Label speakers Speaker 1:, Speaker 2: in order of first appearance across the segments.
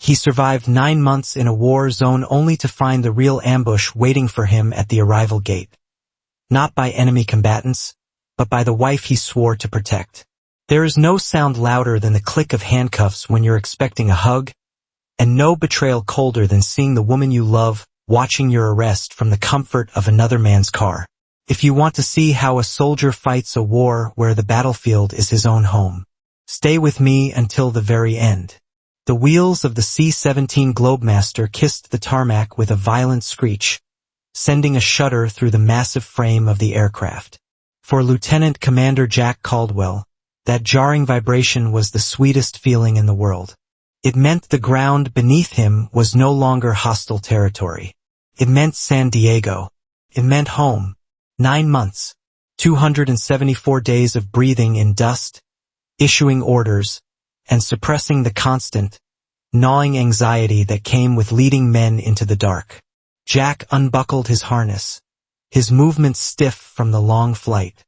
Speaker 1: He survived 9 months in a war zone only to find the real ambush waiting for him at the arrival gate. Not by enemy combatants, but by the wife he swore to protect. There is no sound louder than the click of handcuffs when you're expecting a hug, and no betrayal colder than seeing the woman you love watching your arrest from the comfort of another man's car. If you want to see how a soldier fights a war where the battlefield is his own home, stay with me until the very end. The wheels of the C-17 Globemaster kissed the tarmac with a violent screech, sending a shudder through the massive frame of the aircraft. For Lieutenant Commander Jack Caldwell, that jarring vibration was the sweetest feeling in the world. It meant the ground beneath him was no longer hostile territory. It meant San Diego. It meant home. 9 months, 274 days of breathing in dust, issuing orders, and suppressing the constant, gnawing anxiety that came with leading men into the dark. Jack unbuckled his harness, his movements stiff from the long flight.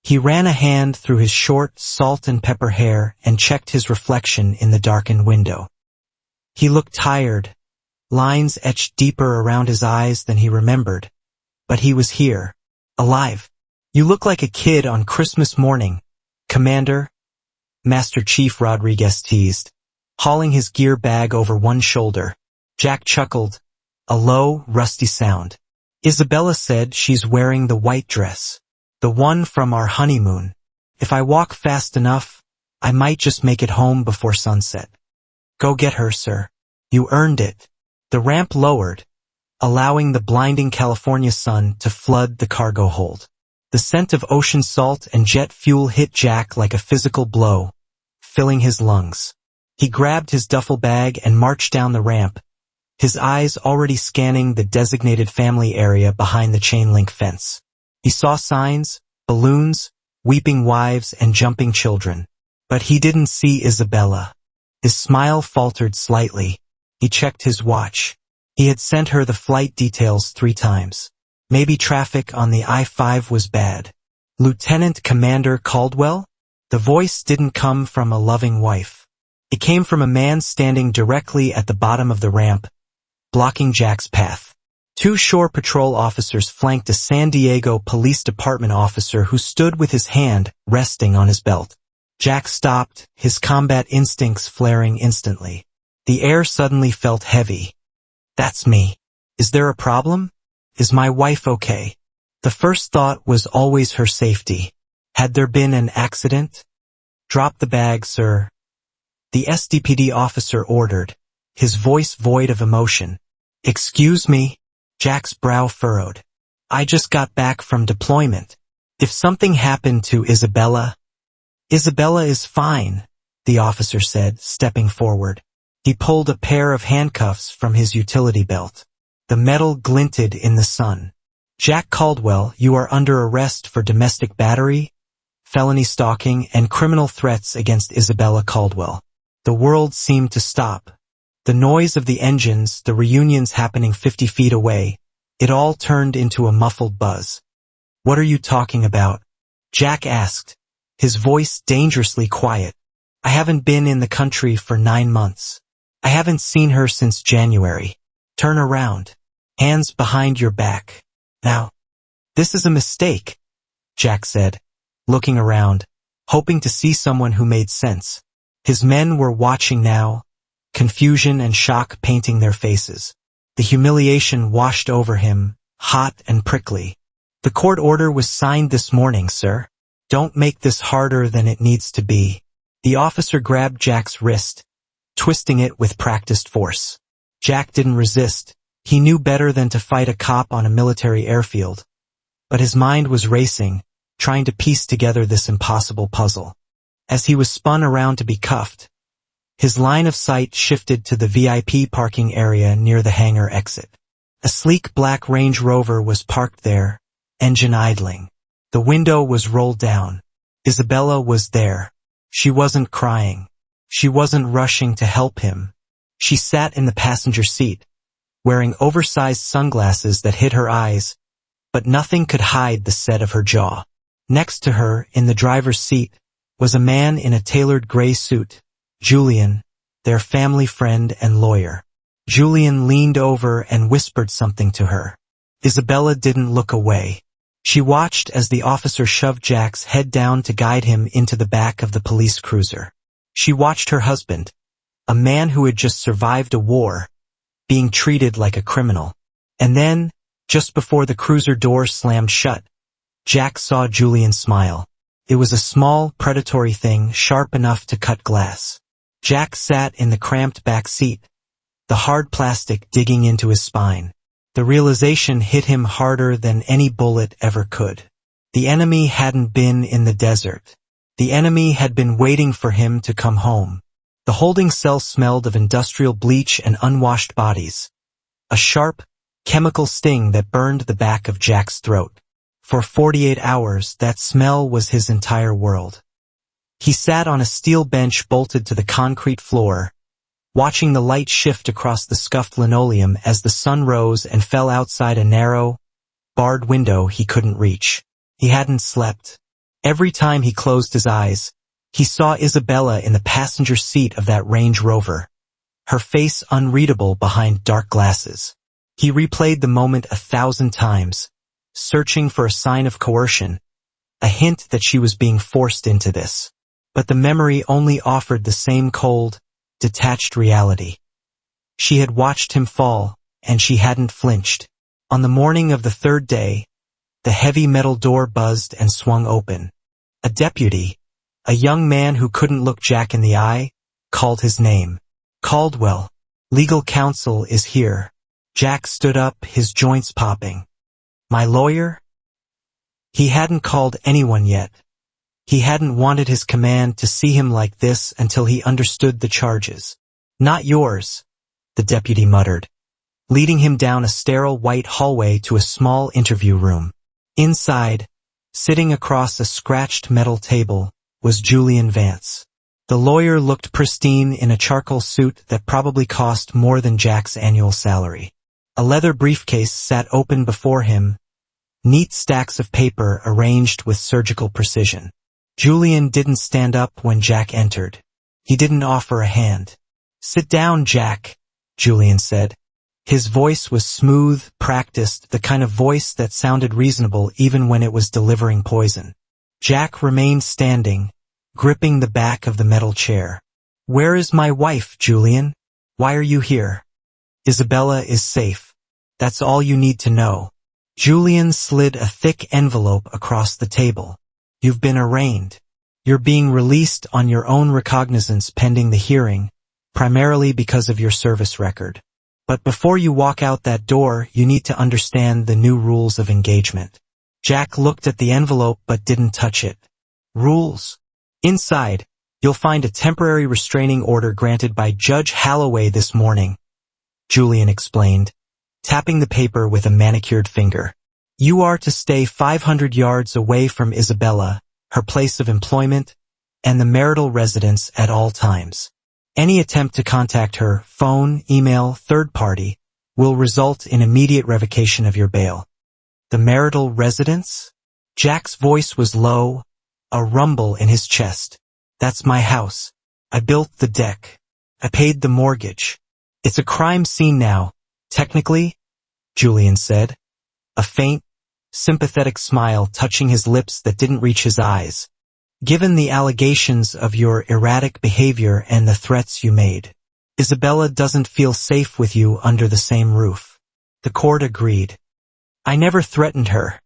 Speaker 1: He ran a hand through his short, salt and pepper hair and checked his reflection in the darkened window. He looked tired, lines etched deeper around his eyes than he remembered, but he was here, alive. "You look like a kid on Christmas morning, Commander," Master Chief Rodriguez teased, hauling his gear bag over one shoulder. Jack chuckled, a low, rusty sound. "Isabella said she's wearing the white dress. The one from our honeymoon. If I walk fast enough, I might just make it home before sunset." "Go get her, sir. You earned it." The ramp lowered, allowing the blinding California sun to flood the cargo hold. The scent of ocean salt and jet fuel hit Jack like a physical blow, filling his lungs. He grabbed his duffel bag and marched down the ramp, his eyes already scanning the designated family area behind the chain-link fence. He saw signs, balloons, weeping wives, and jumping children. But he didn't see Isabella. His smile faltered slightly. He checked his watch. He had sent her the flight details 3 times. Maybe traffic on the I-5 was bad. "Lieutenant Commander Caldwell?" The voice didn't come from a loving wife. It came from a man standing directly at the bottom of the ramp, blocking Jack's path. 2 shore patrol officers flanked a San Diego Police Department officer who stood with his hand resting on his belt. Jack stopped, his combat instincts flaring instantly. The air suddenly felt heavy. "That's me. Is there a problem? Is my wife okay?" The first thought was always her safety. Had there been an accident? "Drop the bag, sir," the SDPD officer ordered, his voice void of emotion. "Excuse me?" Jack's brow furrowed. "I just got back from deployment. If something happened to Isabella..." "Isabella is fine," the officer said, stepping forward. He pulled a pair of handcuffs from his utility belt. The metal glinted in the sun. "Jack Caldwell, you are under arrest for domestic battery, felony stalking, and criminal threats against Isabella Caldwell." The world seemed to stop. The noise of the engines, the reunions happening 50 feet away, it all turned into a muffled buzz. "What are you talking about?" Jack asked, his voice dangerously quiet. "I haven't been in the country for 9 months. I haven't seen her since January. Turn around. Hands behind your back. Now." "This is a mistake," Jack said, looking around, hoping to see someone who made sense. His men were watching now, confusion and shock painting their faces. The humiliation washed over him, hot and prickly. "The court order was signed this morning, sir. Don't make this harder than it needs to be." The officer grabbed Jack's wrist, twisting it with practiced force. Jack didn't resist. He knew better than to fight a cop on a military airfield. But his mind was racing, trying to piece together this impossible puzzle. As he was spun around to be cuffed, his line of sight shifted to the VIP parking area near the hangar exit. A sleek black Range Rover was parked there, engine idling. The window was rolled down. Isabella was there. She wasn't crying. She wasn't rushing to help him. She sat in the passenger seat, wearing oversized sunglasses that hid her eyes, but nothing could hide the set of her jaw. Next to her, in the driver's seat, was a man in a tailored gray suit, Julian, their family friend and lawyer. Julian leaned over and whispered something to her. Isabella didn't look away. She watched as the officer shoved Jack's head down to guide him into the back of the police cruiser. She watched her husband, a man who had just survived a war, being treated like a criminal. And then, just before the cruiser door slammed shut, Jack saw Julian smile. It was a small, predatory thing, sharp enough to cut glass. Jack sat in the cramped back seat, the hard plastic digging into his spine. The realization hit him harder than any bullet ever could. The enemy hadn't been in the desert. The enemy had been waiting for him to come home. The holding cell smelled of industrial bleach and unwashed bodies. A sharp, chemical sting that burned the back of Jack's throat. For 48 hours, that smell was his entire world. He sat on a steel bench bolted to the concrete floor, watching the light shift across the scuffed linoleum as the sun rose and fell outside a narrow, barred window he couldn't reach. He hadn't slept. Every time he closed his eyes, he saw Isabella in the passenger seat of that Range Rover, her face unreadable behind dark glasses. He replayed the moment 1,000 times, searching for a sign of coercion, a hint that she was being forced into this. But the memory only offered the same cold, detached reality. She had watched him fall, and she hadn't flinched. On the morning of the third day, the heavy metal door buzzed and swung open. A deputy, a young man who couldn't look Jack in the eye, called his name. "Caldwell, legal counsel is here." Jack stood up, his joints popping. "My lawyer?" He hadn't called anyone yet. He hadn't wanted his command to see him like this until he understood the charges. "Not yours," the deputy muttered, leading him down a sterile white hallway to a small interview room. Inside, sitting across a scratched metal table, was Julian Vance. The lawyer looked pristine in a charcoal suit that probably cost more than Jack's annual salary. A leather briefcase sat open before him, neat stacks of paper arranged with surgical precision. Julian didn't stand up when Jack entered. He didn't offer a hand. "Sit down, Jack," Julian said. His voice was smooth, practiced, the kind of voice that sounded reasonable even when it was delivering poison. Jack remained standing, gripping the back of the metal chair. "Where is my wife, Julian? Why are you here?" "Isabella is safe. That's all you need to know." Julian slid a thick envelope across the table. "You've been arraigned. You're being released on your own recognizance pending the hearing, primarily because of your service record. But before you walk out that door, you need to understand the new rules of engagement." Jack looked at the envelope but didn't touch it. "Rules? Inside, you'll find a temporary restraining order granted by Judge Holloway this morning," Julian explained, tapping the paper with a manicured finger. "You are to stay 500 yards away from Isabella, her place of employment, and the marital residence at all times. Any attempt to contact her, phone, email, third party, will result in immediate revocation of your bail." "The marital residence?" Jack's voice was low, a rumble in his chest. "That's my house. I built the deck. I paid the mortgage. It's a crime scene now, technically," Julian said, a faint, sympathetic smile touching his lips that didn't reach his eyes. "Given the allegations of your erratic behavior and the threats you made, Isabella doesn't feel safe with you under the same roof." The court agreed. "I never threatened her,"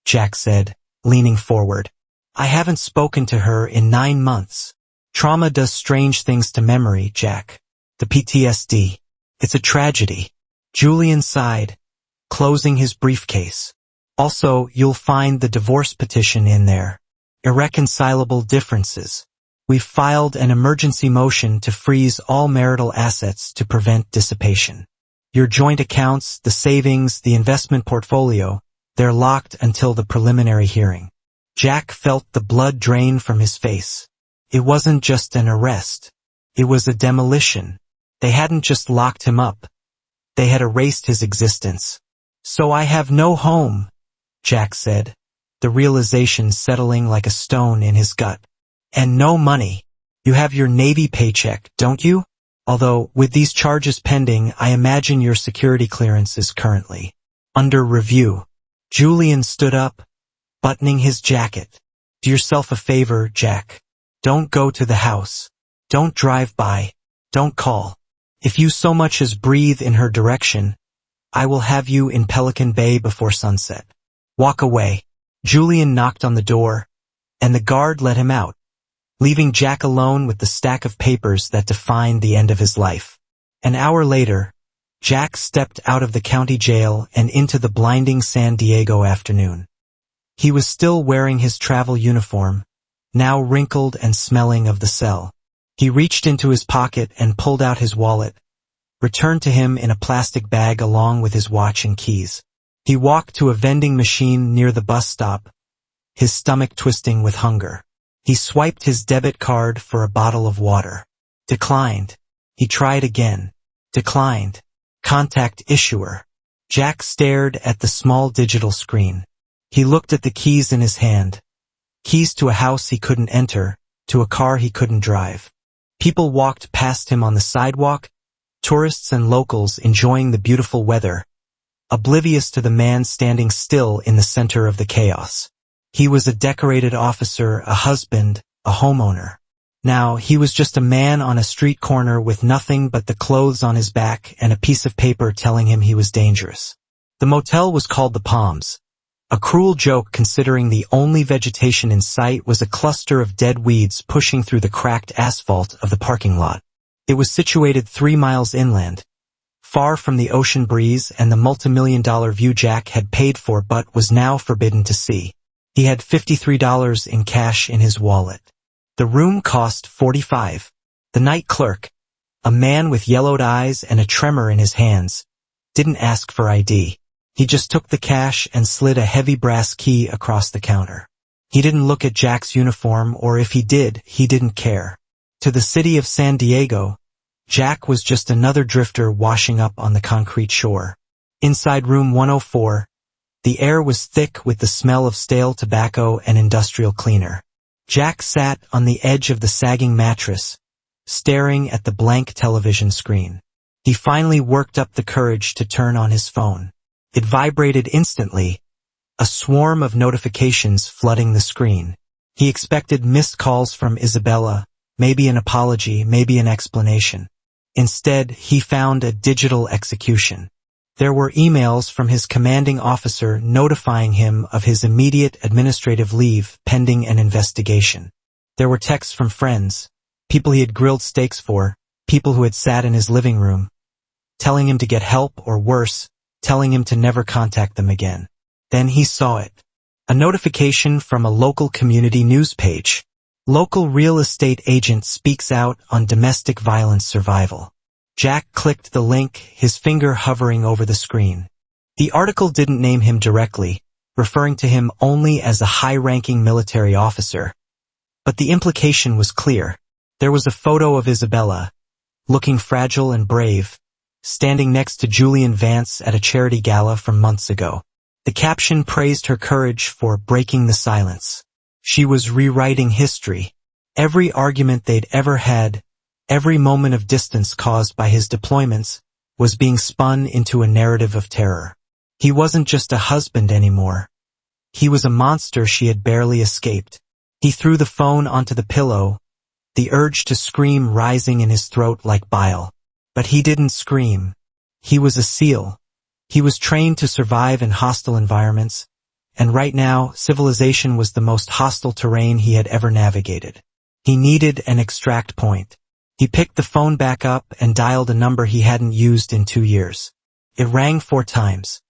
Speaker 1: Jack said, leaning forward. "I haven't spoken to her in 9 months. Trauma does strange things to memory, Jack. The PTSD. It's a tragedy." Julian sighed, closing his briefcase. "Also, you'll find the divorce petition in there. Irreconcilable differences. We've filed an emergency motion to freeze all marital assets to prevent dissipation. Your joint accounts, the savings, the investment portfolio, they're locked until the preliminary hearing." Jack felt the blood drain from his face. It wasn't just an arrest. It was a demolition. They hadn't just locked him up. They had erased his existence. "So I have no home," Jack said, the realization settling like a stone in his gut. "And no money. You have your Navy paycheck, don't you?" Although, with these charges pending, I imagine your security clearance is currently under review. Julian stood up, buttoning his jacket. Do yourself a favor, Jack. Don't go to the house. Don't drive by. Don't call. If you so much as breathe in her direction, I will have you in Pelican Bay before sunset. Walk away. Julian knocked on the door, and the guard let him out, leaving Jack alone with the stack of papers that defined the end of his life. An hour later, Jack stepped out of the county jail and into the blinding San Diego afternoon. He was still wearing his travel uniform, now wrinkled and smelling of the cell. He reached into his pocket and pulled out his wallet, returned to him in a plastic bag along with his watch and keys. He walked to a vending machine near the bus stop, his stomach twisting with hunger. He swiped his debit card for a bottle of water. Declined. He tried again. Declined. Contact issuer. Jack stared at the small digital screen. He looked at the keys in his hand. Keys to a house he couldn't enter, to a car he couldn't drive. People walked past him on the sidewalk, tourists and locals enjoying the beautiful weather, oblivious to the man standing still in the center of the chaos. He was a decorated officer, a husband, a homeowner. Now, he was just a man on a street corner with nothing but the clothes on his back and a piece of paper telling him he was dangerous. The motel was called the Palms. A cruel joke considering the only vegetation in sight was a cluster of dead weeds pushing through the cracked asphalt of the parking lot. It was situated 3 miles inland, far from the ocean breeze and the multimillion-dollar view Jack had paid for but was now forbidden to see. He had $53 in cash in his wallet. The room cost $45. The night clerk, a man with yellowed eyes and a tremor in his hands, didn't ask for ID. He just took the cash and slid a heavy brass key across the counter. He didn't look at Jack's uniform, or if he did, he didn't care. To the city of San Diego, Jack was just another drifter washing up on the concrete shore. Inside room 104, the air was thick with the smell of stale tobacco and industrial cleaner. Jack sat on the edge of the sagging mattress, staring at the blank television screen. He finally worked up the courage to turn on his phone. It vibrated instantly, a swarm of notifications flooding the screen. He expected missed calls from Isabella, maybe an apology, maybe an explanation. Instead, he found a digital execution. There were emails from his commanding officer notifying him of his immediate administrative leave pending an investigation. There were texts from friends, people he had grilled steaks for, people who had sat in his living room, telling him to get help or worse, telling him to never contact them again. Then he saw it. A notification from a local community news page. Local real estate agent speaks out on domestic violence survival. Jack clicked the link, his finger hovering over the screen. The article didn't name him directly, referring to him only as a high-ranking military officer. But the implication was clear. There was a photo of Isabella, looking fragile and brave, standing next to Julian Vance at a charity gala from months ago. The caption praised her courage for breaking the silence. She was rewriting history. Every argument they'd ever had, every moment of distance caused by his deployments, was being spun into a narrative of terror. He wasn't just a husband anymore. He was a monster she had barely escaped. He threw the phone onto the pillow, the urge to scream rising in his throat like bile. But he didn't scream. He was a SEAL. He was trained to survive in hostile environments, and right now, civilization was the most hostile terrain he had ever navigated. He needed an extract point. He picked the phone back up and dialed a number he hadn't used in 2 years. It rang 4 times.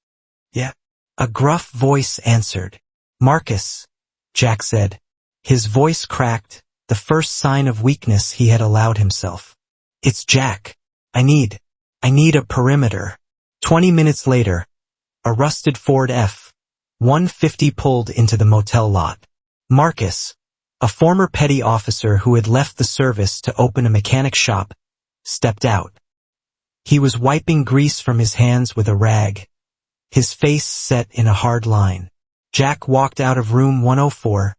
Speaker 1: Yeah. A gruff voice answered. Marcus, Jack said. His voice cracked, the first sign of weakness he had allowed himself. It's Jack. I need a perimeter. 20 minutes later, a rusted Ford F-150 pulled into the motel lot. Marcus, a former petty officer who had left the service to open a mechanic shop, stepped out. He was wiping grease from his hands with a rag, his face set in a hard line. Jack walked out of room 104,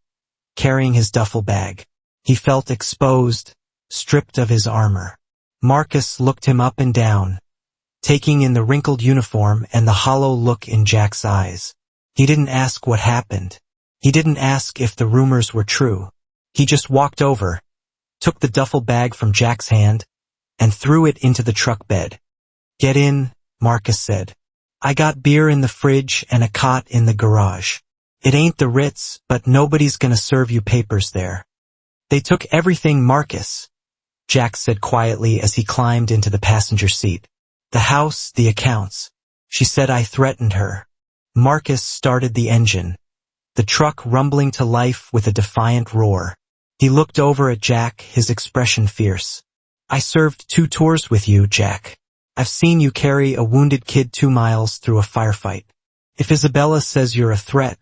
Speaker 1: carrying his duffel bag. He felt exposed, stripped of his armor. Marcus looked him up and down, taking in the wrinkled uniform and the hollow look in Jack's eyes. He didn't ask what happened. He didn't ask if the rumors were true. He just walked over, took the duffel bag from Jack's hand, and threw it into the truck bed. "Get in," Marcus said. "I got beer in the fridge and a cot in the garage. It ain't the Ritz, but nobody's gonna serve you papers there." "They took everything, Marcus," Jack said quietly as he climbed into the passenger seat. "The house, the accounts. She said I threatened her." Marcus started the engine, the truck rumbling to life with a defiant roar. He looked over at Jack, his expression fierce. "I served 2 tours with you, Jack. I've seen you carry a wounded kid 2 miles through a firefight. If Isabella says you're a threat,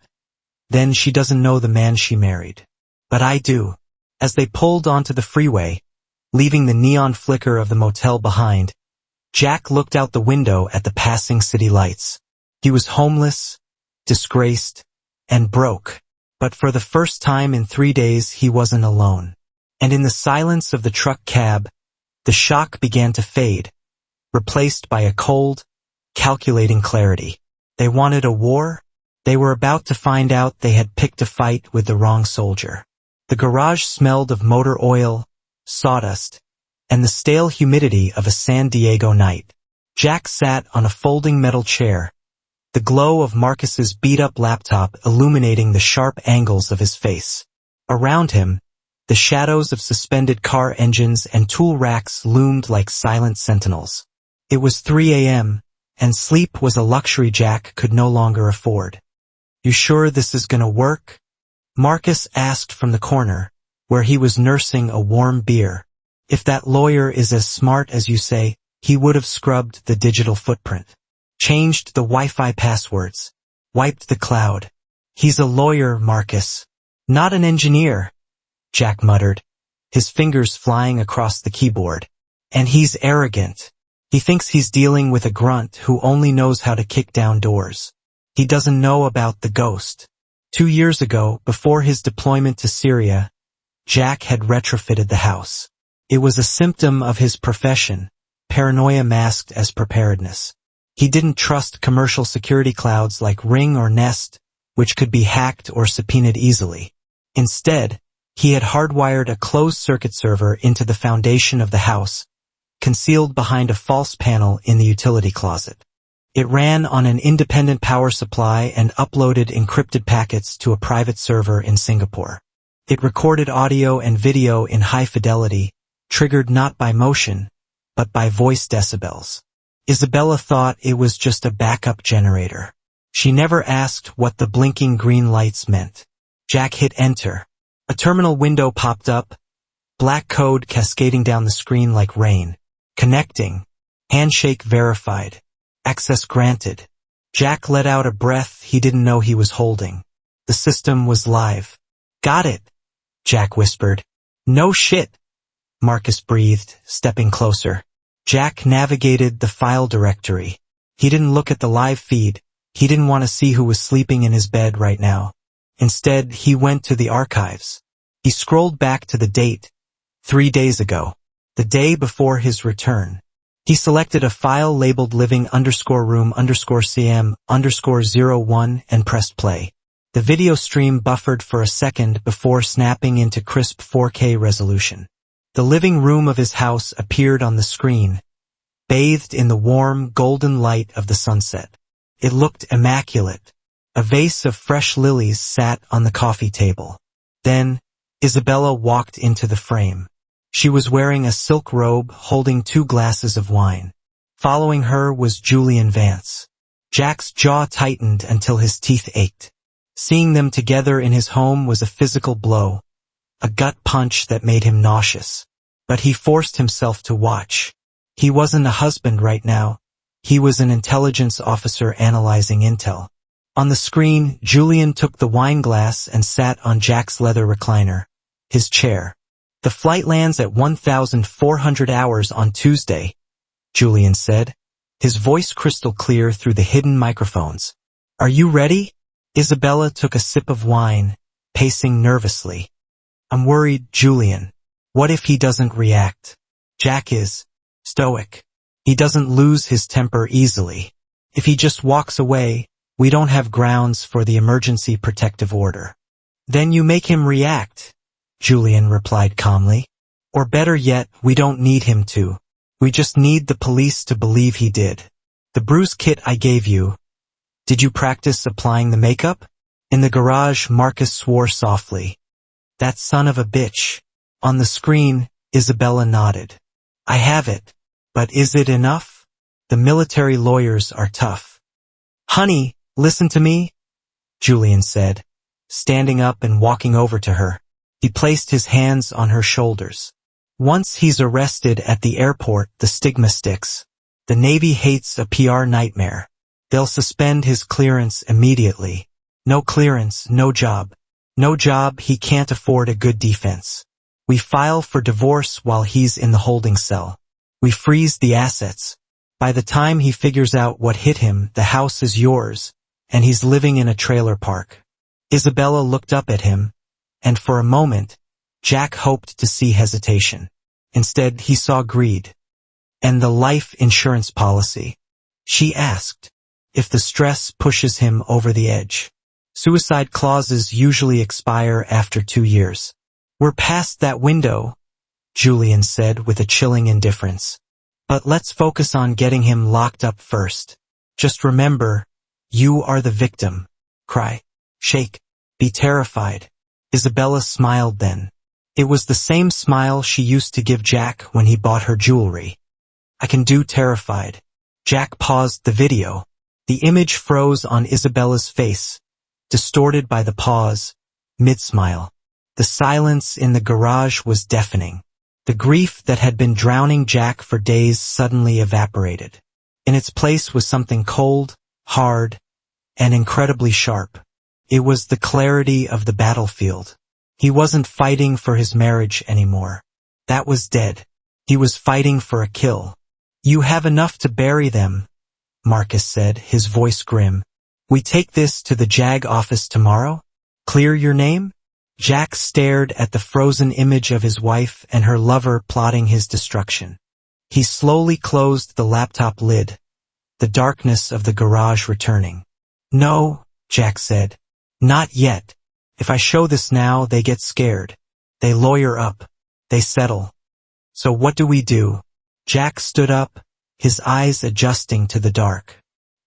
Speaker 1: then she doesn't know the man she married. But I do." As they pulled onto the freeway, leaving the neon flicker of the motel behind, Jack looked out the window at the passing city lights. He was homeless, disgraced, and broke. But for the first time in 3 days he wasn't alone. And in the silence of the truck cab, the shock began to fade, replaced by a cold, calculating clarity. They wanted a war? They were about to find out they had picked a fight with the wrong soldier. The garage smelled of motor oil, sawdust, and the stale humidity of a San Diego night. Jack sat on a folding metal chair, the glow of Marcus's beat-up laptop illuminating the sharp angles of his face. Around him, the shadows of suspended car engines and tool racks loomed like silent sentinels. It was 3 a.m., and sleep was a luxury Jack could no longer afford. "You sure this is gonna work?" Marcus asked from the corner, where he was nursing a warm beer. "If that lawyer is as smart as you say, he would have scrubbed the digital footprint, changed the Wi-Fi passwords, wiped the cloud. He's a lawyer, Marcus, not an engineer," Jack muttered, his fingers flying across the keyboard. "And he's arrogant. He thinks he's dealing with a grunt who only knows how to kick down doors. He doesn't know about the ghost." 2 years ago, before his deployment to Syria, Jack had retrofitted the house. It was a symptom of his profession, paranoia masked as preparedness. He didn't trust commercial security clouds like Ring or Nest, which could be hacked or subpoenaed easily. Instead, he had hardwired a closed-circuit server into the foundation of the house, concealed behind a false panel in the utility closet. It ran on an independent power supply and uploaded encrypted packets to a private server in Singapore. It recorded audio and video in high fidelity, triggered not by motion, but by voice decibels. Isabella thought it was just a backup generator. She never asked what the blinking green lights meant. Jack hit enter. A terminal window popped up, black code cascading down the screen like rain. Connecting. Handshake verified. Access granted. Jack let out a breath he didn't know he was holding. The system was live. "Got it," Jack whispered. "No shit," Marcus breathed, stepping closer. Jack navigated the file directory. He didn't look at the live feed. He didn't want to see who was sleeping in his bed right now. Instead, he went to the archives. He scrolled back to the date, 3 days ago, the day before his return. He selected a file labeled living_room_cm_01 and pressed play. The video stream buffered for a second before snapping into crisp 4K resolution. The living room of his house appeared on the screen, bathed in the warm, golden light of the sunset. It looked immaculate. A vase of fresh lilies sat on the coffee table. Then, Isabella walked into the frame. She was wearing a silk robe holding 2 glasses of wine. Following her was Julian Vance. Jack's jaw tightened until his teeth ached. Seeing them together in his home was a physical blow, a gut punch that made him nauseous. But he forced himself to watch. He wasn't a husband right now. He was an intelligence officer analyzing intel. On the screen, Julian took the wine glass and sat on Jack's leather recliner, his chair. "The flight lands at 1,400 hours on Tuesday," Julian said, his voice crystal clear through the hidden microphones. "Are you ready?" Isabella took a sip of wine, pacing nervously. "I'm worried, Julian. What if he doesn't react?" "Jack is. stoic. He doesn't lose his temper easily. If he just walks away, we don't have grounds for the emergency protective order. Then you make him react, Julian replied calmly. Or better yet, we don't need him to. We just need the police to believe he did. The bruise kit I gave you. Did you practice applying the makeup? In the garage, Marcus swore softly. That son of a bitch. On the screen, Isabella nodded. I have it. But is it enough? The military lawyers are tough. Honey, listen to me, Julian said, standing up and walking over to her. He placed his hands on her shoulders. Once he's arrested at the airport, the stigma sticks. The Navy hates a PR nightmare. They'll suspend his clearance immediately. No clearance, no job. No job, he can't afford a good defense. We file for divorce while he's in the holding cell. We freeze the assets. By the time he figures out what hit him, the house is yours, and he's living in a trailer park. Isabella looked up at him, and for a moment, Jack hoped to see hesitation. Instead, he saw greed. And the life insurance policy? She asked. If the stress pushes him over the edge. Suicide clauses usually expire after 2 years. We're past that window, Julian said with a chilling indifference. But let's focus on getting him locked up first. Just remember, you are the victim. Cry. Shake. Be terrified. Isabella smiled then. It was the same smile she used to give Jack when he bought her jewelry. I can do terrified. Jack paused the video. The image froze on Isabella's face, distorted by the pause, mid-smile. The silence in the garage was deafening. The grief that had been drowning Jack for days suddenly evaporated. In its place was something cold, hard, and incredibly sharp. It was the clarity of the battlefield. He wasn't fighting for his marriage anymore. That was dead. He was fighting for a kill. You have enough to bury them, Marcus said, his voice grim. We take this to the JAG office tomorrow? Clear your name? Jack stared at the frozen image of his wife and her lover plotting his destruction. He slowly closed the laptop lid, the darkness of the garage returning. No, Jack said. Not yet. If I show this now, they get scared. They lawyer up. They settle. So what do we do? Jack stood up, his eyes adjusting to the dark.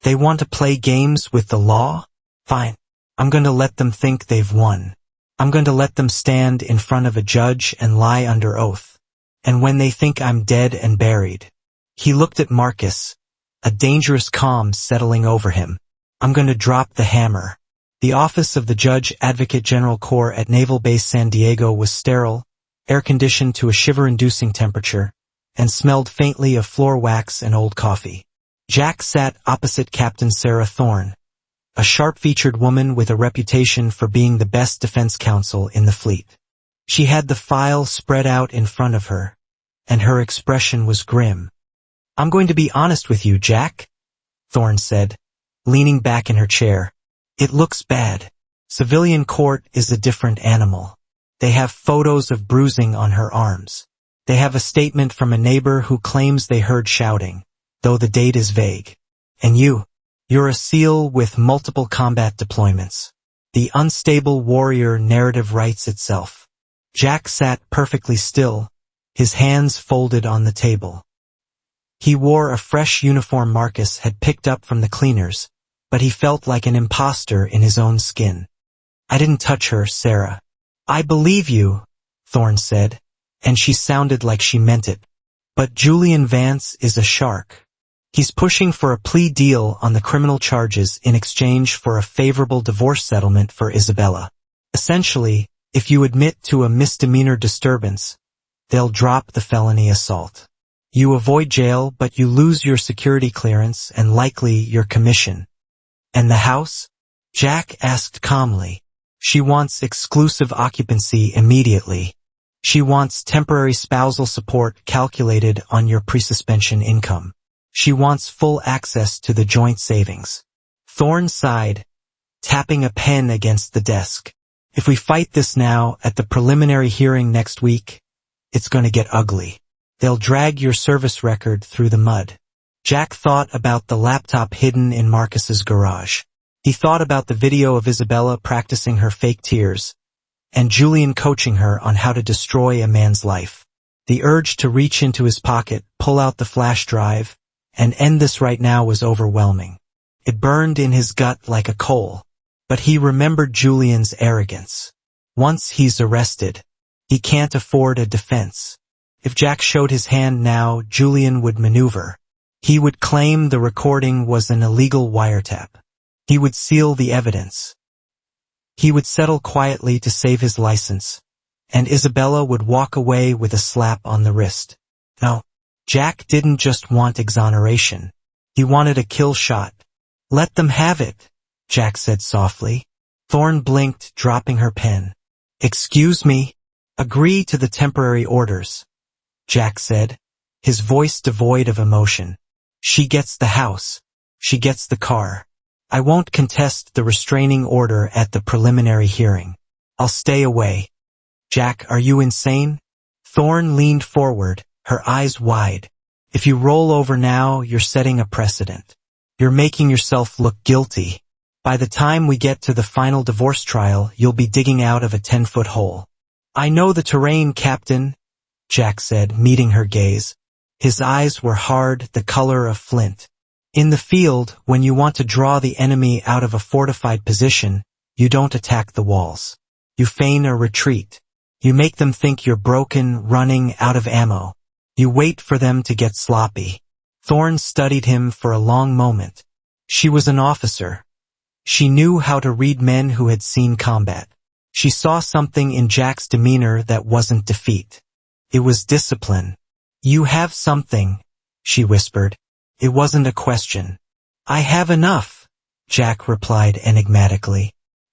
Speaker 1: They want to play games with the law? Fine. I'm going to let them think they've won. I'm going to let them stand in front of a judge and lie under oath. And when they think I'm dead and buried. He looked at Marcus, a dangerous calm settling over him. I'm going to drop the hammer. The office of the Judge Advocate General Corps at Naval Base San Diego was sterile, air-conditioned to a shiver-inducing temperature, and smelled faintly of floor wax and old coffee. Jack sat opposite Captain Sarah Thorne, a sharp-featured woman with a reputation for being the best defense counsel in the fleet. She had the file spread out in front of her, and her expression was grim. I'm going to be honest with you, Jack, Thorne said, leaning back in her chair. It looks bad. Civilian court is a different animal. They have photos of bruising on her arms. They have a statement from a neighbor who claims they heard shouting, though the date is vague. And you're a SEAL with multiple combat deployments. The unstable warrior narrative writes itself. Jack sat perfectly still, his hands folded on the table. He wore a fresh uniform Marcus had picked up from the cleaners, but he felt like an imposter in his own skin. I didn't touch her, Sarah. I believe you, Thorne said, and she sounded like she meant it. But Julian Vance is a shark. He's pushing for a plea deal on the criminal charges in exchange for a favorable divorce settlement for Isabella. Essentially, if you admit to a misdemeanor disturbance, they'll drop the felony assault. You avoid jail, but you lose your security clearance and likely your commission. And the house? Jack asked calmly. She wants exclusive occupancy immediately. She wants temporary spousal support calculated on your pre-suspension income. She wants full access to the joint savings. Thorne sighed, tapping a pen against the desk. If we fight this now at the preliminary hearing next week, it's going to get ugly. They'll drag your service record through the mud. Jack thought about the laptop hidden in Marcus's garage. He thought about the video of Isabella practicing her fake tears, and Julian coaching her on how to destroy a man's life. The urge to reach into his pocket, pull out the flash drive, and end this right now was overwhelming. It burned in his gut like a coal. But he remembered Julian's arrogance. Once he's arrested, he can't afford a defense. If Jack showed his hand now, Julian would maneuver. He would claim the recording was an illegal wiretap. He would seal the evidence. He would settle quietly to save his license, and Isabella would walk away with a slap on the wrist. No, Jack didn't just want exoneration. He wanted a kill shot. Let them have it, Jack said softly. Thorne blinked, dropping her pen. Excuse me. Agree to the temporary orders, Jack said, his voice devoid of emotion. She gets the house. She gets the car. I won't contest the restraining order at the preliminary hearing. I'll stay away. Jack, are you insane? Thorne leaned forward, her eyes wide. If you roll over now, you're setting a precedent. You're making yourself look guilty. By the time we get to the final divorce trial, you'll be digging out of a 10-foot hole. I know the terrain, Captain, Jack said, meeting her gaze. His eyes were hard, the color of flint. In the field, when you want to draw the enemy out of a fortified position, you don't attack the walls. You feign a retreat. You make them think you're broken, running out of ammo. You wait for them to get sloppy. Thorne studied him for a long moment. She was an officer. She knew how to read men who had seen combat. She saw something in Jack's demeanor that wasn't defeat. It was discipline. You have something, she whispered. It wasn't a question. I have enough, Jack replied enigmatically.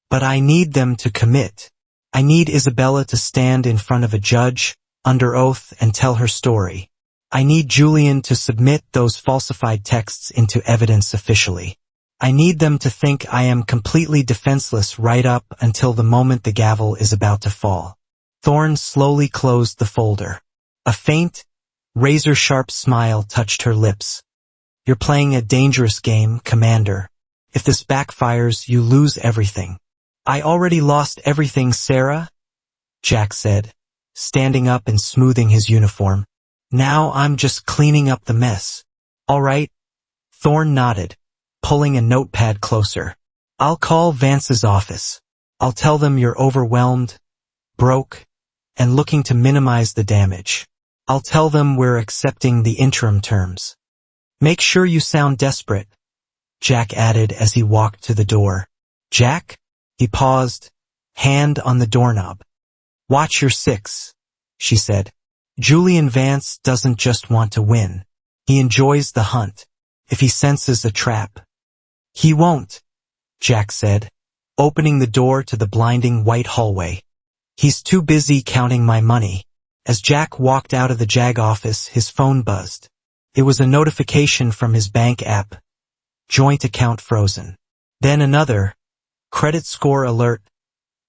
Speaker 1: But I need them to commit. I need Isabella to stand in front of a judge, under oath, and tell her story. I need Julian to submit those falsified texts into evidence officially. I need them to think I am completely defenseless right up until the moment the gavel is about to fall. Thorne slowly closed the folder. A faint, razor-sharp smile touched her lips. You're playing a dangerous game, Commander. If this backfires, you lose everything. I already lost everything, Sarah, Jack said, standing up and smoothing his uniform. Now I'm just cleaning up the mess. All right? Thorne nodded, pulling a notepad closer. I'll call Vance's office. I'll tell them you're overwhelmed, broke, and looking to minimize the damage. I'll tell them we're accepting the interim terms. Make sure you sound desperate, Jack added as he walked to the door. Jack? He paused, hand on the doorknob. Watch your six, she said. Julian Vance doesn't just want to win. He enjoys the hunt. If he senses a trap. He won't, Jack said, opening the door to the blinding white hallway. He's too busy counting my money. As Jack walked out of the JAG office, his phone buzzed. It was a notification from his bank app. Joint account frozen. Then another. Credit score alert.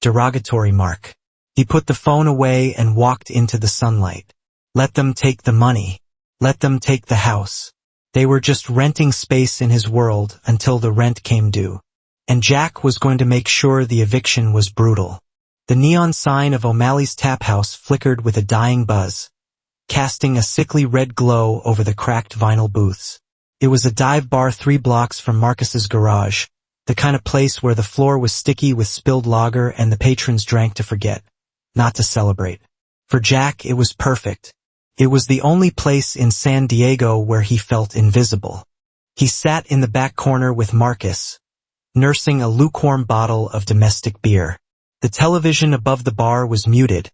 Speaker 1: Derogatory mark. He put the phone away and walked into the sunlight. Let them take the money. Let them take the house. They were just renting space in his world until the rent came due. And Jack was going to make sure the eviction was brutal. The neon sign of O'Malley's Tap House flickered with a dying buzz, casting a sickly red glow over the cracked vinyl booths. It was a dive bar 3 blocks from Marcus's garage, the kind of place where the floor was sticky with spilled lager and the patrons drank to forget, not to celebrate. For Jack, it was perfect. It was the only place in San Diego where he felt invisible. He sat in the back corner with Marcus, nursing a lukewarm bottle of domestic beer. The television above the bar was muted,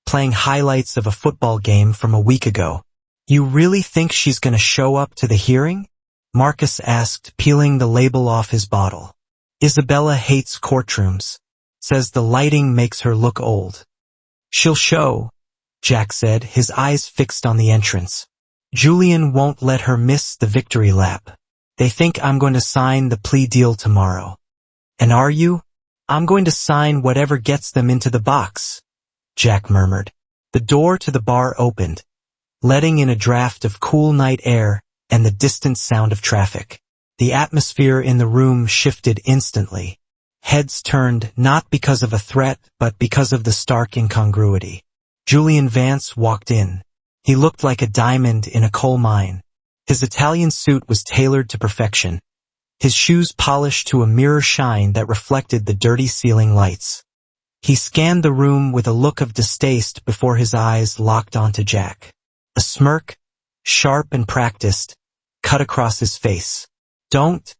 Speaker 1: playing highlights of a football game from a week ago. You really think she's going to show up to the hearing? Marcus asked, peeling the label off his bottle. Isabella hates courtrooms. Says the lighting makes her look old. She'll show, Jack said, his eyes fixed on the entrance. Julian won't let her miss the victory lap. They think I'm going to sign the plea deal tomorrow. And are you? I'm going to sign whatever gets them into the box, Jack murmured. The door to the bar opened, letting in a draft of cool night air and the distant sound of traffic. The atmosphere in the room shifted instantly. Heads turned not because of a threat, but because of the stark incongruity. Julian Vance walked in. He looked like a diamond in a coal mine. His Italian suit was tailored to perfection, his shoes polished to a mirror shine that reflected the dirty ceiling lights. He scanned the room with a look of distaste before his eyes locked onto Jack. A smirk, sharp and practiced, cut across his face. "Don't,"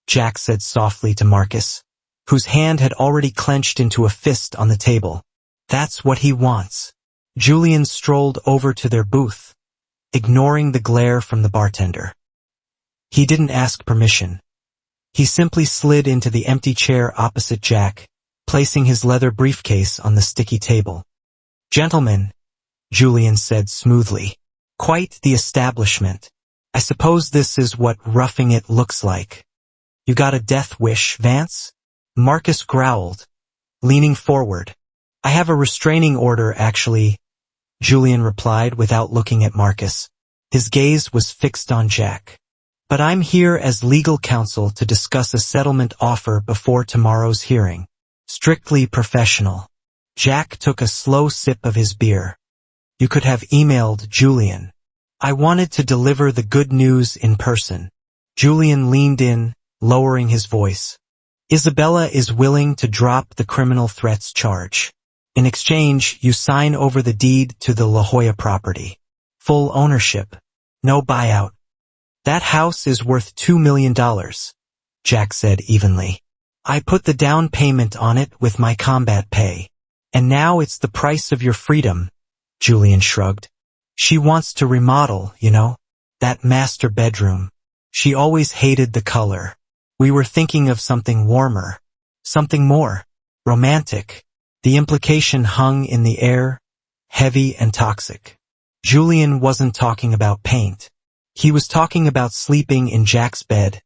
Speaker 1: Jack said softly to Marcus, whose hand had already clenched into a fist on the table. "That's what he wants." Julian strolled over to their booth, ignoring the glare from the bartender. He didn't ask permission. He simply slid into the empty chair opposite Jack, placing his leather briefcase on the sticky table. "Gentlemen," Julian said smoothly. "Quite the establishment. I suppose this is what roughing it looks like. You got a death wish, Vance?" Marcus growled, leaning forward. "I have a restraining order, actually," Julian replied without looking at Marcus. His gaze was fixed on Jack. "But I'm here as legal counsel to discuss a settlement offer before tomorrow's hearing. Strictly professional." Jack took a slow sip of his beer. "You could have emailed Julian. I wanted to deliver the good news in person." Julian leaned in, lowering his voice. "Isabella is willing to drop the criminal threats charge. In exchange, you sign over the deed to the La Jolla property. Full ownership. No buyout. That house is worth $2 million, Jack said evenly. "I put the down payment on it with my combat pay. And now it's the price of your freedom," Julian shrugged. "She wants to remodel, you know. That master bedroom. She always hated the color. We were thinking of something warmer. Something more romantic." The implication hung in the air, heavy and toxic. Julian wasn't talking about paint. He was talking about sleeping in Jack's bed,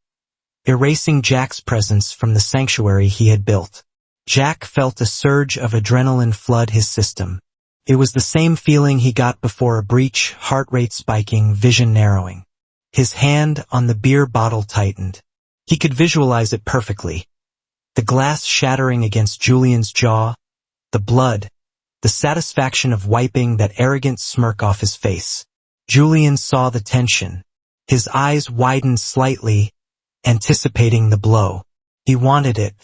Speaker 1: erasing Jack's presence from the sanctuary he had built. Jack felt a surge of adrenaline flood his system. It was the same feeling he got before a breach, heart rate spiking, vision narrowing. His hand on the beer bottle tightened. He could visualize it perfectly. The glass shattering against Julian's jaw, the blood, the satisfaction of wiping that arrogant smirk off his face. Julian saw the tension. His eyes widened slightly, anticipating the blow. He wanted it.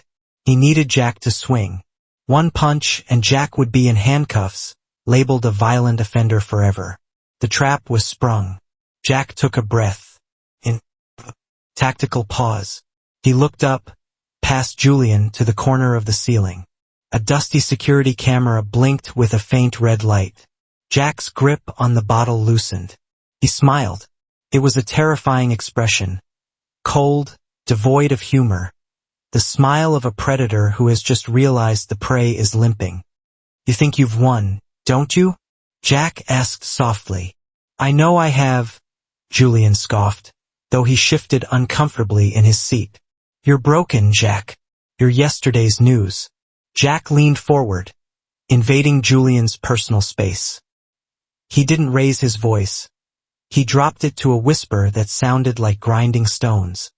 Speaker 1: He needed Jack to swing. One punch and Jack would be in handcuffs, labeled a violent offender forever. The trap was sprung. Jack took a breath. In tactical pause, he looked up, past Julian to the corner of the ceiling. A dusty security camera blinked with a faint red light. Jack's grip on the bottle loosened. He smiled. It was a terrifying expression. Cold, devoid of humor. The smile of a predator who has just realized the prey is limping. "You think you've won, don't you?" Jack asked softly. "I know I have," Julian scoffed, though he shifted uncomfortably in his seat. "You're broken, Jack. You're yesterday's news." Jack leaned forward, invading Julian's personal space. He didn't raise his voice. He dropped it to a whisper that sounded like grinding stones.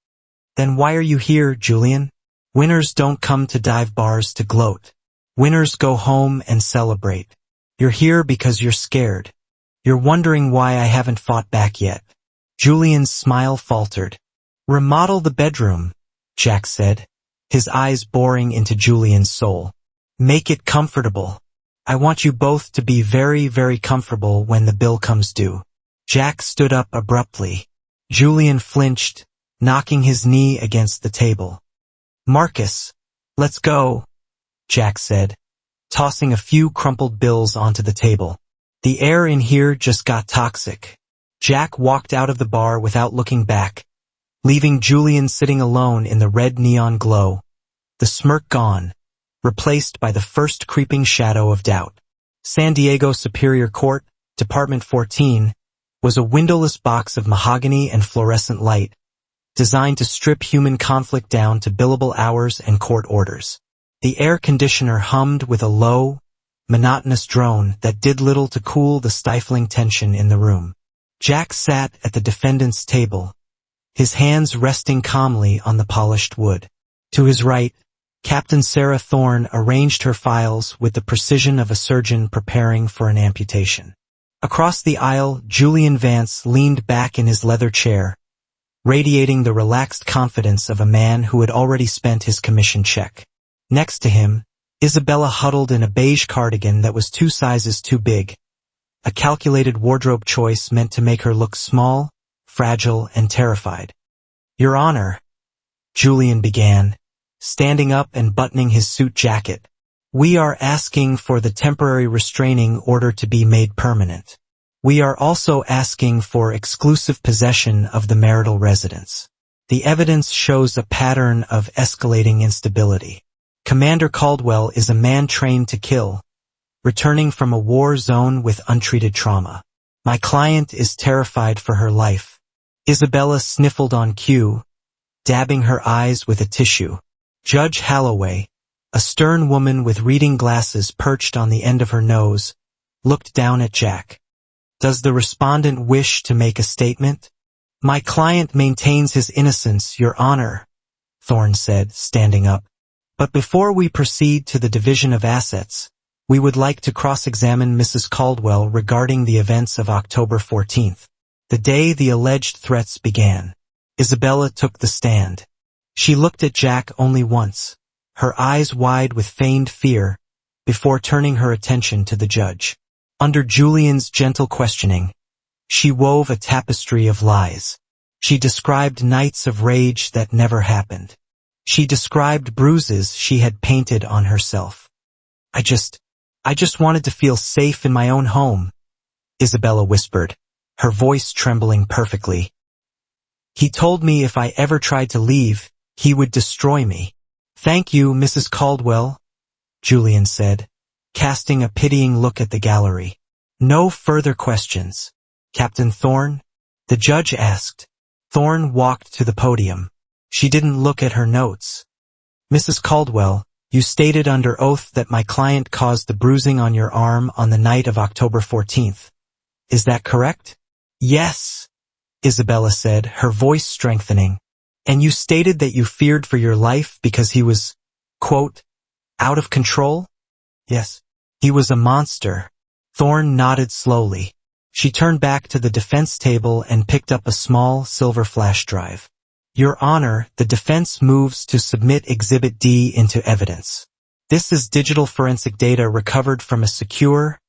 Speaker 1: "Then why are you here, Julian? Winners don't come to dive bars to gloat. Winners go home and celebrate. You're here because you're scared. You're wondering why I haven't fought back yet." Julian's smile faltered. "Remodel the bedroom," Jack said, his eyes boring into Julian's soul. "Make it comfortable. I want you both to be very, very comfortable when the bill comes due." Jack stood up abruptly. Julian flinched, knocking his knee against the table. "Marcus, let's go," Jack said, tossing a few crumpled bills onto the table. "The air in here just got toxic." Jack walked out of the bar without looking back, leaving Julian sitting alone in the red neon glow, the smirk gone, replaced by the first creeping shadow of doubt. San Diego Superior Court, Department 14, was a windowless box of mahogany and fluorescent light, designed to strip human conflict down to billable hours and court orders. The air conditioner hummed with a low, monotonous drone that did little to cool the stifling tension in the room. Jack sat at the defendant's table, his hands resting calmly on the polished wood. To his right, Captain Sarah Thorne arranged her files with the precision of a surgeon preparing for an amputation. Across the aisle, Julian Vance leaned back in his leather chair, radiating the relaxed confidence of a man who had already spent his commission check. Next to him, Isabella huddled in a beige cardigan that was 2 sizes too big, a calculated wardrobe choice meant to make her look small, fragile, and terrified. "Your Honor," Julian began, standing up and buttoning his suit jacket, "we are asking for the temporary restraining order to be made permanent. We are also asking for exclusive possession of the marital residence. The evidence shows a pattern of escalating instability. Commander Caldwell is a man trained to kill, returning from a war zone with untreated trauma. My client is terrified for her life." Isabella sniffled on cue, dabbing her eyes with a tissue. Judge Halloway, a stern woman with reading glasses perched on the end of her nose, looked down at Jack. "Does the respondent wish to make a statement?" "My client maintains his innocence, Your Honor," Thorne said, standing up. "But before we proceed to the division of assets, we would like to cross-examine Mrs. Caldwell regarding the events of October 14th, the day the alleged threats began." Isabella took the stand. She looked at Jack only once, her eyes wide with feigned fear, before turning her attention to the judge. Under Julian's gentle questioning, she wove a tapestry of lies. She described nights of rage that never happened. She described bruises she had painted on herself. I just wanted to feel safe in my own home," Isabella whispered, her voice trembling perfectly. "He told me if I ever tried to leave, he would destroy me." "Thank you, Mrs. Caldwell," Julian said, casting a pitying look at the gallery. "No further questions, Captain Thorne?" the judge asked. Thorne walked to the podium. She didn't look at her notes. "Mrs. Caldwell, you stated under oath that my client caused the bruising on your arm on the night of October 14th. Is that correct?" "Yes," Isabella said, her voice strengthening. "And you stated that you feared for your life because he was, quote, out of control?" "Yes. He was a monster." Thorne nodded slowly. She turned back to the defense table and picked up a small silver flash drive. "Your Honor, the defense moves to submit Exhibit D into evidence. This is digital forensic data recovered from a secure,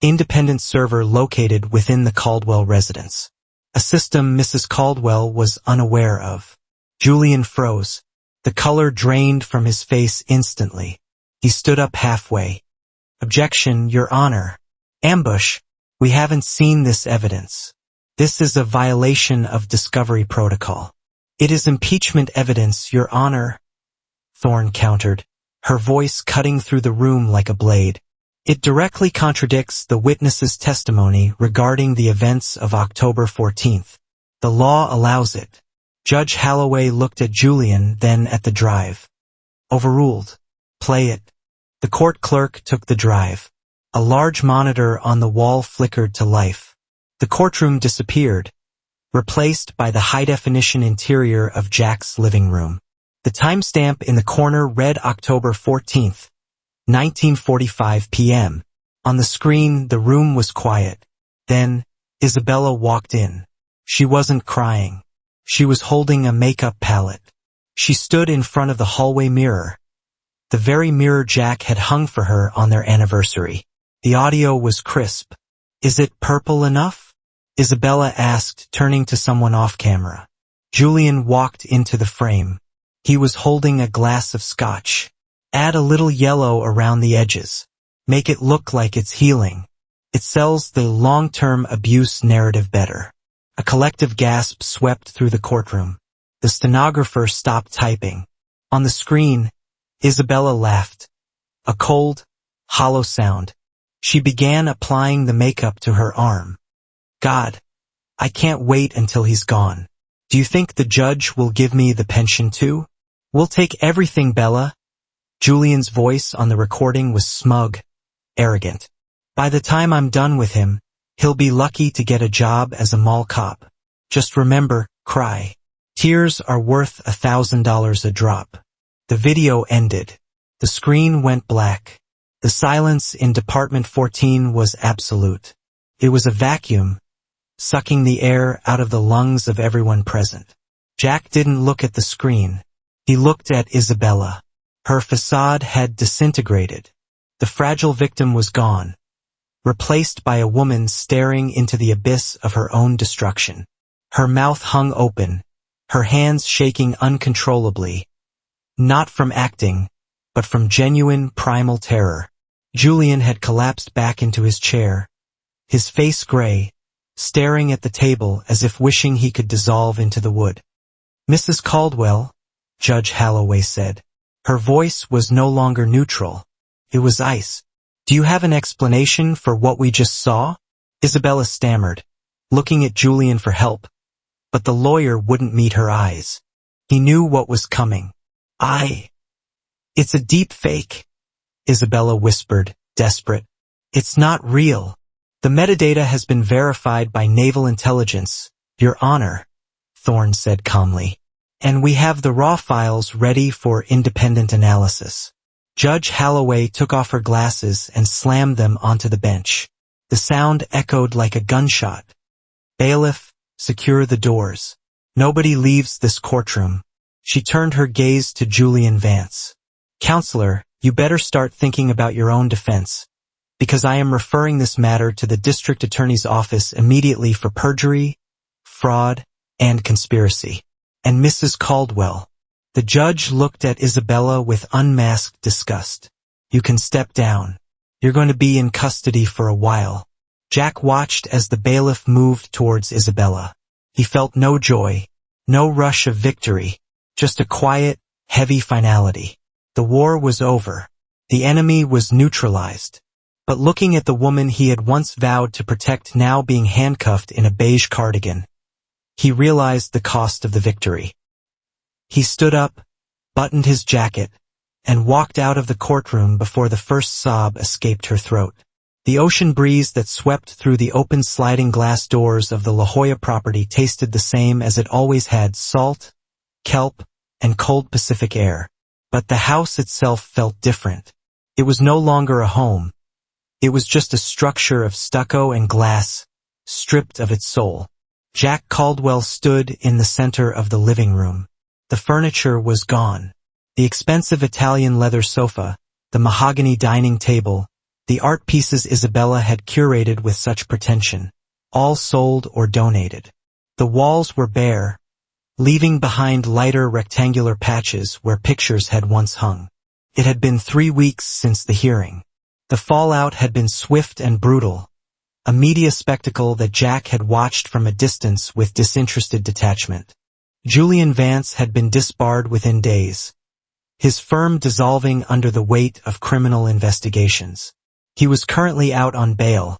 Speaker 1: independent server located within the Caldwell residence. A system Mrs. Caldwell was unaware of." Julian froze. The color drained from his face instantly. He stood up halfway. "Objection, Your Honor. Ambush. We haven't seen this evidence. This is a violation of discovery protocol." "It is impeachment evidence, Your Honor," Thorne countered, her voice cutting through the room like a blade. "It directly contradicts the witness's testimony regarding the events of October 14th. The law allows it." Judge Halloway looked at Julian, then at the drive. "Overruled. Play it." The court clerk took the drive. A large monitor on the wall flickered to life. The courtroom disappeared, replaced by the high-definition interior of Jack's living room. The timestamp in the corner read October 14th, 19:45 p.m. On the screen, the room was quiet. Then, Isabella walked in. She wasn't crying. She was holding a makeup palette. She stood in front of the hallway mirror, the very mirror Jack had hung for her on their anniversary. The audio was crisp. "Is it purple enough?" Isabella asked, turning to someone off camera. Julian walked into the frame. He was holding a glass of scotch. "Add a little yellow around the edges. Make it look like it's healing. It sells the long-term abuse narrative better." A collective gasp swept through the courtroom. The stenographer stopped typing. On the screen, Isabella laughed. A cold, hollow sound. She began applying the makeup to her arm. "God, I can't wait until he's gone. Do you think the judge will give me the pension too?" "We'll take everything, Bella." Julian's voice on the recording was smug. arrogant. By the time I'm done with him, he'll be lucky to get a job as a mall cop. Just remember, cry. Tears are worth $1,000 a drop. The video ended. The screen went black. The silence in Department 14 was absolute. It was a vacuum, sucking the air out of the lungs of everyone present. Jack didn't look at the screen. He looked at Isabella. Her facade had disintegrated. The fragile victim was gone, replaced by a woman staring into the abyss of her own destruction. Her mouth hung open, her hands shaking uncontrollably, not from acting, but from genuine primal terror. Julian had collapsed back into his chair, his face gray, staring at the table as if wishing he could dissolve into the wood. "Mrs. Caldwell," Judge Holloway said. Her voice was no longer neutral. It was ice. "Do you have an explanation for what we just saw?" Isabella stammered, looking at Julian for help, but the lawyer wouldn't meet her eyes. He knew what was coming. It's a deep fake," Isabella whispered, desperate. "It's not real. The metadata has been verified by naval intelligence, Your Honor," Thorne said calmly. "And we have the raw files ready for independent analysis." Judge Holloway took off her glasses and slammed them onto the bench. The sound echoed like a gunshot. "Bailiff, secure the doors. Nobody leaves this courtroom." She turned her gaze to Julian Vance. "Counselor, you better start thinking about your own defense, because I am referring this matter to the district attorney's office immediately for perjury, fraud, and conspiracy. And Mrs. Caldwell." The judge looked at Isabella with unmasked disgust. "You can step down. You're going to be in custody for a while." Jack watched as the bailiff moved towards Isabella. He felt no joy, no rush of victory, just a quiet, heavy finality. The war was over. The enemy was neutralized. But looking at the woman he had once vowed to protect now being handcuffed in a beige cardigan, he realized the cost of the victory. He stood up, buttoned his jacket, and walked out of the courtroom before the first sob escaped her throat. The ocean breeze that swept through the open sliding glass doors of the La Jolla property tasted the same as it always had: salt, kelp, and cold Pacific air. But the house itself felt different. It was no longer a home. It was just a structure of stucco and glass, stripped of its soul. Jack Caldwell stood in the center of the living room. The furniture was gone. The expensive Italian leather sofa, the mahogany dining table, the art pieces Isabella had curated with such pretension, all sold or donated. The walls were bare, leaving behind lighter rectangular patches where pictures had once hung. It had been 3 weeks since the hearing. The fallout had been swift and brutal, a media spectacle that Jack had watched from a distance with disinterested detachment. Julian Vance had been disbarred within days, his firm dissolving under the weight of criminal investigations. He was currently out on bail,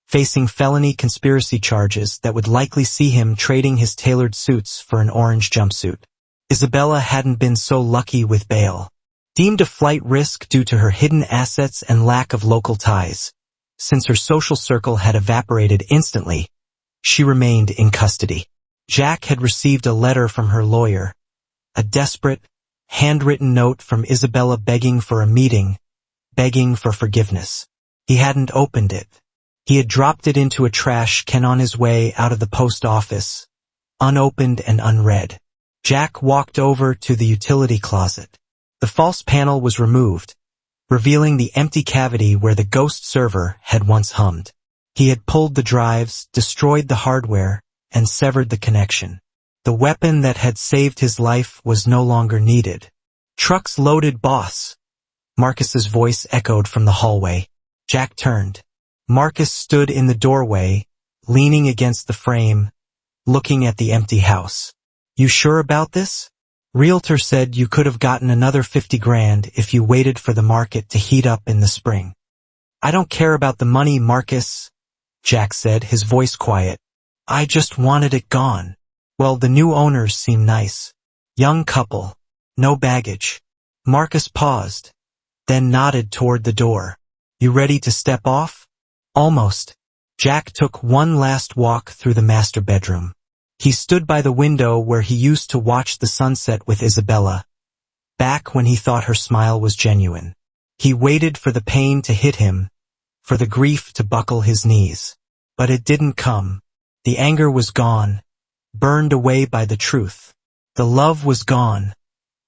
Speaker 1: facing felony conspiracy charges that would likely see him trading his tailored suits for an orange jumpsuit. Isabella hadn't been so lucky with bail. Deemed a flight risk due to her hidden assets and lack of local ties, since her social circle had evaporated instantly, she remained in custody. Jack had received a letter from her lawyer, a desperate, handwritten note from Isabella begging for a meeting, begging for forgiveness. He hadn't opened it. He had dropped it into a trash can on his way out of the post office, unopened and unread. Jack walked over to the utility closet. The false panel was removed, revealing the empty cavity where the ghost server had once hummed. He had pulled the drives, destroyed the hardware, and severed the connection. The weapon that had saved his life was no longer needed. "Trucks loaded, boss." Marcus's voice echoed from the hallway. Jack turned. Marcus stood in the doorway, leaning against the frame, looking at the empty house. "You sure about this? Realtor said you could have gotten another 50 grand if you waited for the market to heat up in the spring." "I don't care about the money, Marcus," Jack said, his voice quiet. "I just wanted it gone." "Well, the new owners seem nice. Young couple. No baggage." Marcus paused, then nodded toward the door. You ready to step off? Almost. Jack took one last walk through the master bedroom. He stood by the window where he used to watch the sunset with Isabella, back when he thought her smile was genuine. He waited for the pain to hit him, for the grief to buckle his knees. But it didn't come. The anger was gone, burned away by the truth. The love was gone,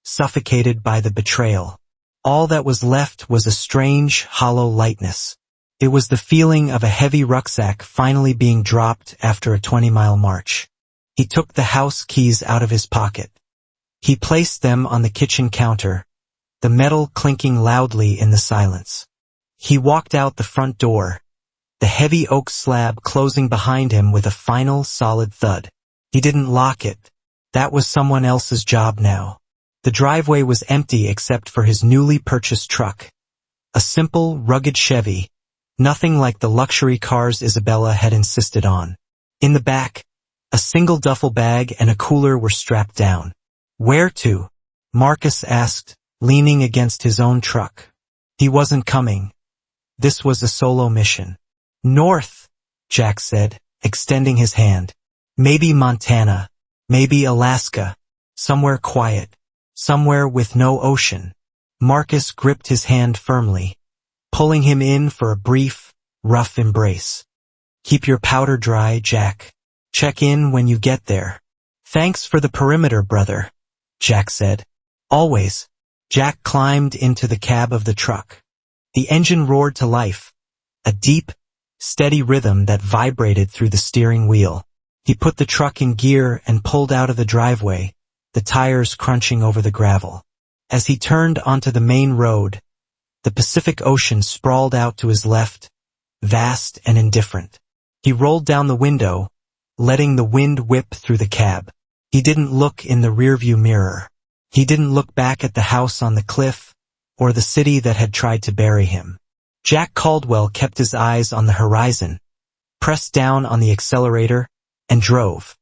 Speaker 1: suffocated by the betrayal. All that was left was a strange, hollow lightness. It was the feeling of a heavy rucksack finally being dropped after a 20-mile march. He took the house keys out of his pocket. He placed them on the kitchen counter, the metal clinking loudly in the silence. He walked out the front door, the heavy oak slab closing behind him with a final, solid thud. He didn't lock it. That was someone else's job now. The driveway was empty except for his newly purchased truck. A simple, rugged Chevy, nothing like the luxury cars Isabella had insisted on. In the back, a single duffel bag and a cooler were strapped down. Where to? Marcus asked, leaning against his own truck. He wasn't coming. This was a solo mission. North, Jack said, extending his hand. Maybe Montana, maybe Alaska, somewhere quiet, somewhere with no ocean. Marcus gripped his hand firmly, pulling him in for a brief, rough embrace. Keep your powder dry, Jack. Check in when you get there. Thanks for the perimeter, brother, Jack said. Always. Jack climbed into the cab of the truck. The engine roared to life, a deep, steady rhythm that vibrated through the steering wheel. He put the truck in gear and pulled out of the driveway, the tires crunching over the gravel. As he turned onto the main road, the Pacific Ocean sprawled out to his left, vast and indifferent. He rolled down the window, letting the wind whip through the cab. He didn't look in the rearview mirror. He didn't look back at the house on the cliff, or the city that had tried to bury him. Jack Caldwell kept his eyes on the horizon, pressed down on the accelerator, and drove.